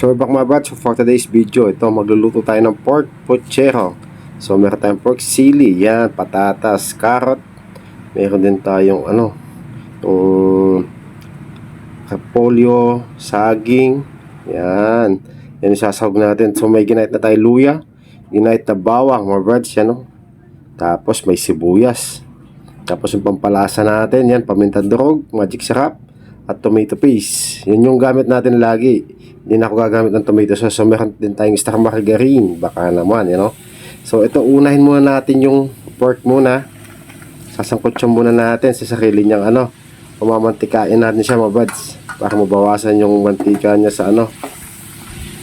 So we're back mga brad. So for today's video, ito magluluto tayo ng pork pochero. So meron tayong pork sili, yan, patatas, carrot. Meron din tayong repolyo, saging, yan. Yan yung sasahog natin. So may ginait na tayo luya, ginait na bawang mga brad, yan o. Tapos may sibuyas. Tapos yung pampalasa natin, yan, paminta durog, magic sarap, at tomato paste. Yun yung gamit natin lagi. Hindi na ako gagamit ng tomato sauce. So meron din tayong star margarine. Baka naman, So ito, unahin muna natin yung pork muna. Sasangkot siya muna natin sa sarili niyang pamamantikain natin siya mga buds, para mabawasan yung mantika niya sa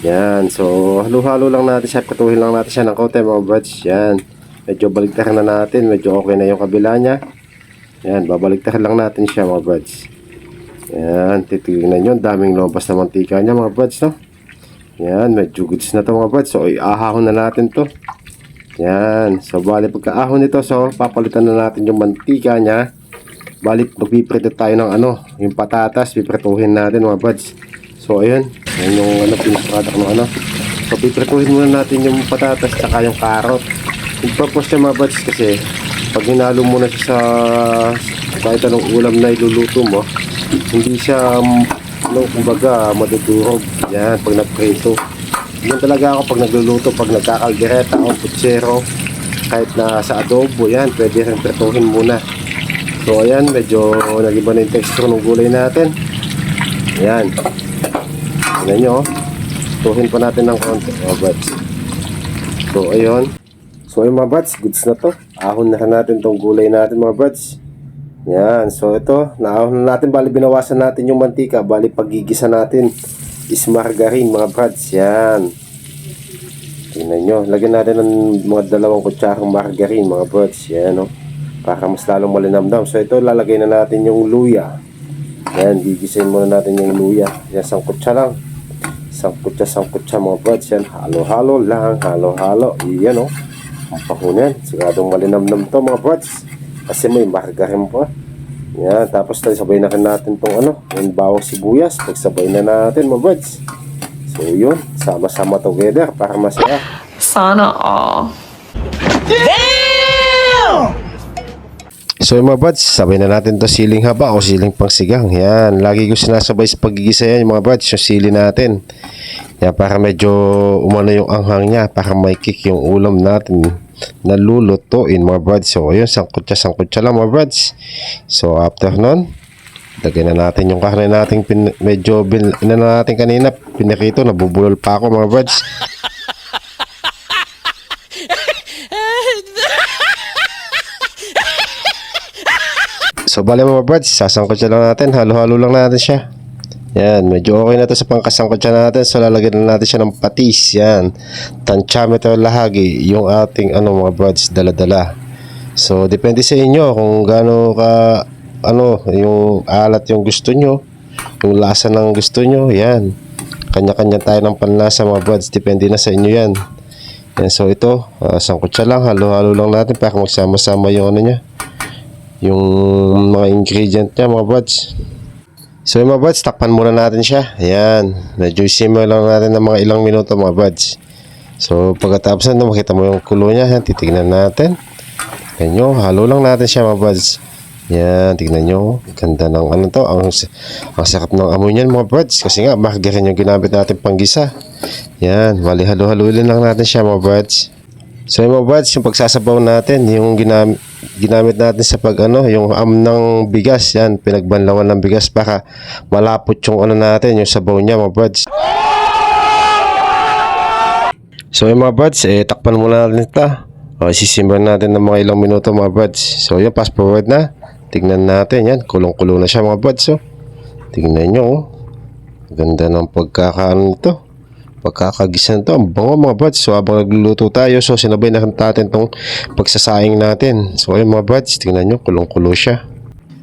Yan. So halo-halo lang natin siya. Katuhin lang natin siya ng konti mga buds. Yan. Medyo baligtarin na natin. Medyo okay na yung kabila niya. Yan. Babaligtarin lang natin siya mga buds. Yan, titignan nyo, daming lumabas na mantika niya mga buds, no? Yan, medyo goods na to mga buds. So, iahahon na natin to. Yan, so bali pagkaahon nito, so papalitan na natin yung mantika niya. Bali, magpiprito tayo ng yung patatas, piprituhin natin mga buds. So, ayun, yan yung pinaka-product ng So, piprituhin muna natin yung patatas tsaka yung carrot. Yung purpose niya mga buds kasi, pag hinalo mo na siya sa kahit anong ulam na iluluto mo, hindi siya kumbaga madudurog. Yan, pag nagpreso. Yan talaga ako pag nagluluto, pag nagkakaldereta o putsero, kahit na sa adobo, yan, pwede rin prituhin muna. So ayan, medyo nag-iba na yung texture ng gulay natin. Ayan, tignan nyo, tuhin pa natin ng konti mga buds. So ayun. So ayun mga buds, goods na to. Ahon na natin tong gulay natin mga buds. Yan, so ito, naahon na natin, bali binawasan natin yung mantika, bali pagigisa natin is margarine mga buds. Yan, tingnan nyo, lagyan natin ng mga 2 kutsarang margarine mga buds. Yan, para mas lalong malinamnam. So ito, lalagay na natin yung luya. Yan, gigisain muna natin yung luya. Yan, sangkutsa lang, sangkutsa mga buds. Yan, halo-halo lang, halo-halo. Yan ang pahunan, siguradong malinamnam to mga buds, kasi may margarine pa. Yan, tapos sabay na natin tong yung bawang sibuyas. Pagsabay na natin mga buds. So yun, sama-sama together para masaya. Sana all. So yung mga buds, sabay na natin to siling haba o siling pangsigang. Yan, lagi ko sinasabay sa pagigisa yan yung mga buds, yung sili natin. Yan, para medyo umano yung anghang niya, para may kick yung ulam natin na lulutuin mga buds. So ayun, sangkutsa lang mga buds. So after nun, lagyan na natin yung karne natin, medyo natin kanina, pinakito, nabubulol pa ako mga buds. So bali mga buds, sasangkutsa lang natin, halo-halo lang natin siya. Yan, medyo okay na to sa pangkasangkutsa natin. So lalagyan na natin siya ng patis. Yan, tantiameter lahagi yung ating mga buds, dala-dala. So depende sa inyo kung gaano ka yung alat yung gusto nyo, yung lasa ng gusto nyo. Yan, kanya-kanya tayo ng panlasa mga buds, depende na sa inyo yan. Yan, so ito, sangkutsa lang, halo-halo lang natin para magsama-sama yung niya, yung mga ingredient niya mga buds. So yung mga buds, takpan muna natin siya. Ayan, medyo simmer lang natin ng mga ilang minuto mga buds. So pagkatapos na makita mo yung kulo niya, yan, titignan natin. Tignan nyo, halo lang natin siya mga buds. Yan, tignan nyo, ganda ng ang sarap ng amoy niyan mga buds. Kasi nga, margarine yung ginamit natin panggisa. Yan, mali halo-haloilin lang natin siya mga buds. So yung mga buds, yung pagsasabaw natin, yung ginamit natin sa yung ng bigas, yan, pinagbanlawan ng bigas para malapot yung natin, yung sabaw niya mga buds. So yung mga buds, takpan muna natin ito. Sisimmer natin ng mga ilang minuto mga buds. So yun, fast forward na. Tignan natin, yan, kulong-kulo na siya mga buds. So, tignan nyo, ganda ng pagkakagisa nito, ang bango mga buds. So habang nagluluto tayo, so sinabay na natin itong pagsasaing natin. So ayun mga buds, tingnan nyo, kulong-kulo siya.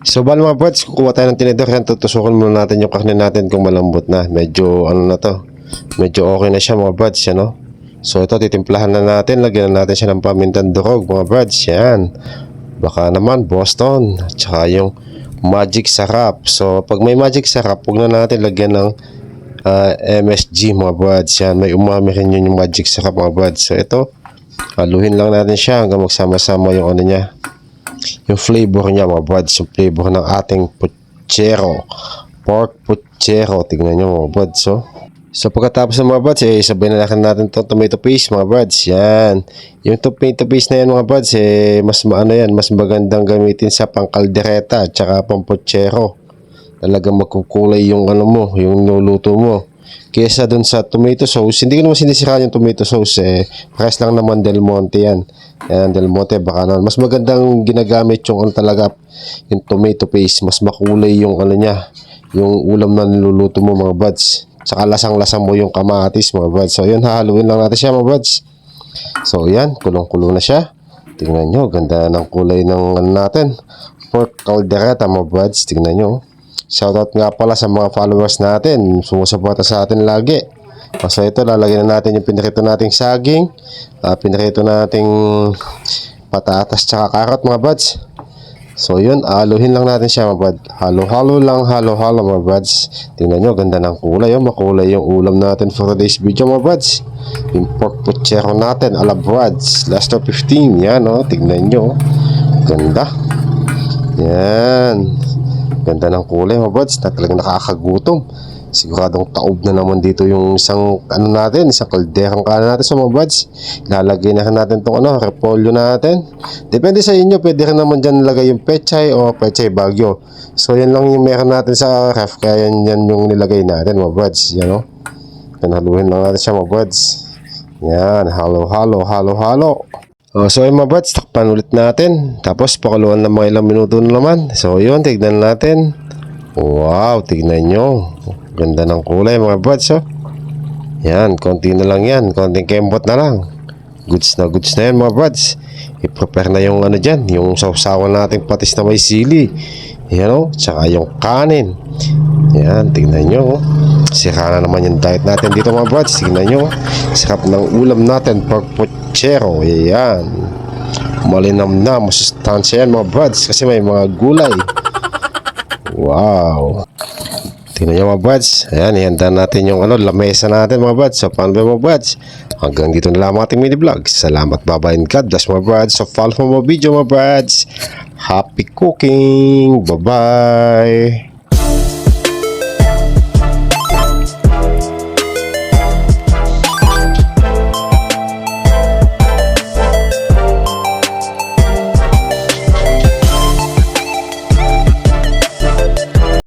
So bali mga buds, kukuha tayo ng tinidor yan, tutusukan muna natin yung karne natin kung malambot na. Medyo na to, medyo okay na siya mga buds, yan. So ito, titimplahan na natin, lagyan na natin siya ng pamintang durog mga buds. Yan, baka naman Boston, at saka yung magic sarap. So pag may magic sarap, huwag na natin lagyan ng MSG mga buds. Yan, may umami rin yun yung magic sarap mga buds. So ito, haluhin lang natin siya hanggang magsama-sama yung ano niya, yung flavor niya mga buds, yung flavor ng ating puchero, pork puchero. Tignan nyo mga buds. So pagkatapos ng mga buds, sabay na natin itong tomato paste mga buds. Yan, yung tomato paste na yan mga buds, mas maano yan, mas magandang gamitin sa pangkaldereta at saka pang puchero. Talagang magkukulay yung ano mo, yung nuluto mo. Kesa dun sa tomato sauce, hindi ko naman sinisiraan yung tomato sauce, pares lang naman Del Monte yan. Yan, Del Monte, baka naman. Mas magandang ginagamit yung ano talaga, yung tomato paste. Mas makulay yung ano niya, yung ulam na niluluto mo mga buds. Saka lasang-lasang mo yung kamatis mga buds. So yun, hahaluin lang natin siya mga buds. So yan, kulong-kulo na siya. Tingnan nyo, ganda ng kulay ng ano natin, pork caldereta mga buds. Tingnan nyo. Shoutout nga pala sa mga followers natin, sumusuporta sa atin lagi. So ito, lalagyan na natin yung pinirito nating saging, pinirito nating patatas tsaka karot mga buds. So yun, haluhin lang natin siya mga buds. Halo-halo lang, halo-halo mga buds. Tingnan nyo, ganda ng kulay. Makulay yung ulam natin for today's video mga buds. Yung pork puchero natin, ala buds. Last 15, yan tingnan nyo. Ganda. Yan. Ganda ng kulay mga buds, na talagang nakakagutom. Siguradong taob na naman dito yung isang ano natin, isang kalderang kanan natin sa mga buds. Lalagay na natin tong repolyo natin. Depende sa inyo, pwede rin naman dyan nilagay yung pechay o pechay bagyo. So yan lang yung meron natin sa ref, kaya yan yung nilagay natin mga buds. Yan haluhin lang natin siya mga buds. Yan, halo. So yung mga buds, takpan ulit natin. Tapos pakuluan ng mga ilang minuto na naman. So yun, tignan natin. Wow, tignan nyo. Ganda ng kulay mga buds. Yan, konti na lang yan. Konting kembot na lang. Goods na yan mga buds. I-prepare na yung ano dyan, yung sausawan nating patis na may sili. Yan tsaka yung kanin. Yan, tignan nyo. Sira na naman yung diet natin dito mga buds. Tignan nyo. Sarap ng ulam natin, pork puchero. Yan. Malinam na, masustansya yan mga buds kasi may mga gulay. Wow. Tingnan nyo mga buds. Ayan, ihanda natin yung lamesa natin mga buds. So paano ba mga buds? Hanggang dito na lang ang ating mini vlog. Salamat, bye-bye and God bless mga buds. So follow for more video mga buds. Happy cooking. Bye-bye.